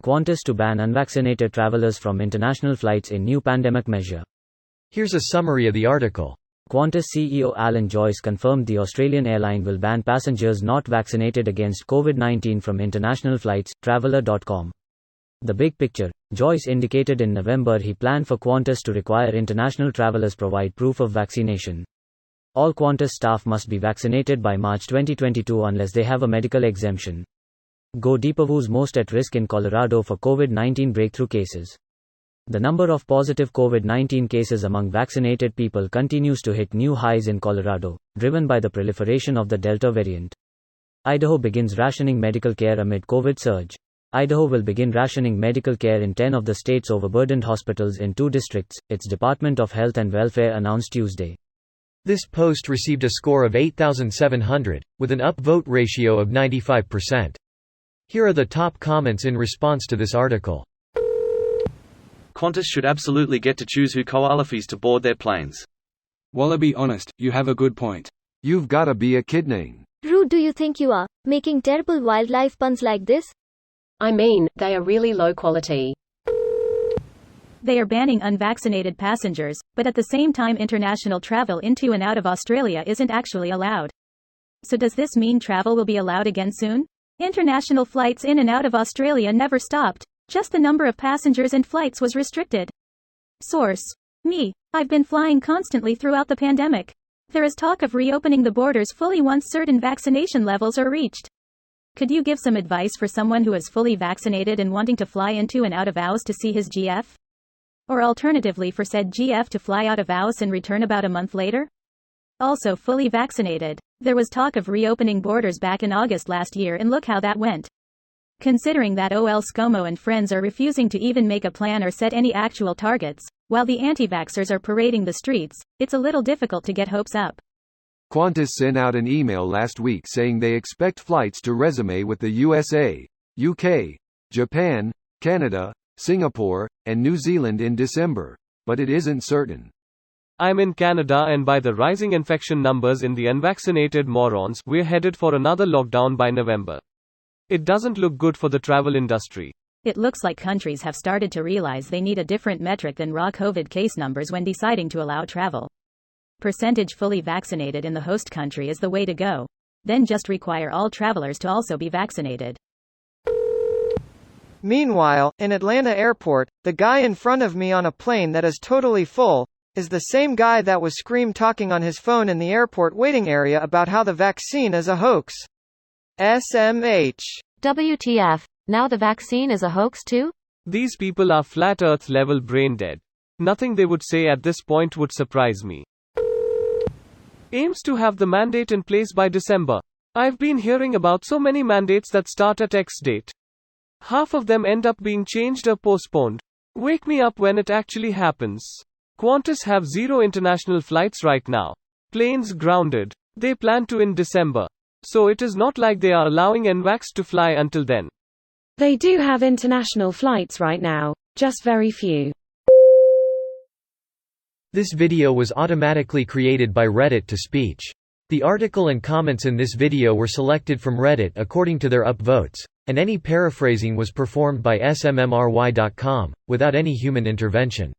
Qantas to ban unvaccinated travelers from international flights in new pandemic measure. Here's a summary of the article. Qantas CEO Alan Joyce confirmed the Australian airline will ban passengers not vaccinated against COVID-19 from international flights, Traveller.com. The big picture. Joyce indicated in November he planned for Qantas to require international travelers provide proof of vaccination. All Qantas staff must be vaccinated by March 2022 unless they have a medical exemption. Go deeper. Who's most at risk in Colorado for COVID-19 breakthrough cases? The number of positive COVID-19 cases among vaccinated people continues to hit new highs in Colorado, driven by the proliferation of the Delta variant. Idaho begins rationing medical care amid COVID surge. Idaho will begin rationing medical care in 10 of the state's overburdened hospitals in 2 districts, its Department of Health and Welfare announced Tuesday. This post received a score of 8,700, with an upvote ratio of 95%. Here are the top comments in response to this article. Qantas should absolutely get to choose who koala-fees to board their planes. Walla, be honest, you have a good point. You've gotta be a kidding. Rude do you think you are, making terrible wildlife puns like this? I mean, they are really low quality. They are banning unvaccinated passengers, but at the same time international travel into and out of Australia isn't actually allowed. So does this mean travel will be allowed again soon? International flights in and out of Australia never stopped, just the number of passengers and flights was restricted. Source: me. I've been flying constantly throughout the pandemic. There is talk of reopening the borders fully once certain vaccination levels are reached. Could you give some advice for someone who is fully vaccinated and wanting to fly into and out of AUS to see his GF? Or alternatively for said GF to fly out of AUS and return about a month later? Also fully vaccinated. There was talk of reopening borders back in August last year and look how that went. Considering that OL ScoMo and friends are refusing to even make a plan or set any actual targets, while the anti-vaxxers are parading the streets, it's a little difficult to get hopes up. Qantas sent out an email last week saying they expect flights to resume with the USA, UK, Japan, Canada, Singapore, and New Zealand in December, but it isn't certain. I'm in Canada and by the rising infection numbers in the unvaccinated morons, we're headed for another lockdown by November. It doesn't look good for the travel industry. It looks like countries have started to realize they need a different metric than raw COVID case numbers when deciding to allow travel. Percentage fully vaccinated in the host country is the way to go. Then just require all travelers to also be vaccinated. Meanwhile, in Atlanta airport, the guy in front of me on a plane that is totally full is the same guy that was talking on his phone in the airport waiting area about how the vaccine is a hoax. SMH. WTF, now the vaccine is a hoax too? These people are flat earth level brain dead. Nothing they would say at this point would surprise me. Aims to have the mandate in place by December. I've been hearing about so many mandates that start at X date. Half of them end up being changed or postponed. Wake me up when it actually happens. Qantas have 0 international flights right now. Planes grounded. They plan to in December. So it is not like they are allowing NVAX to fly until then. They do have international flights right now, just very few. This video was automatically created by Reddit to speech. The article and comments in this video were selected from Reddit according to their upvotes, and any paraphrasing was performed by smmry.com, without any human intervention.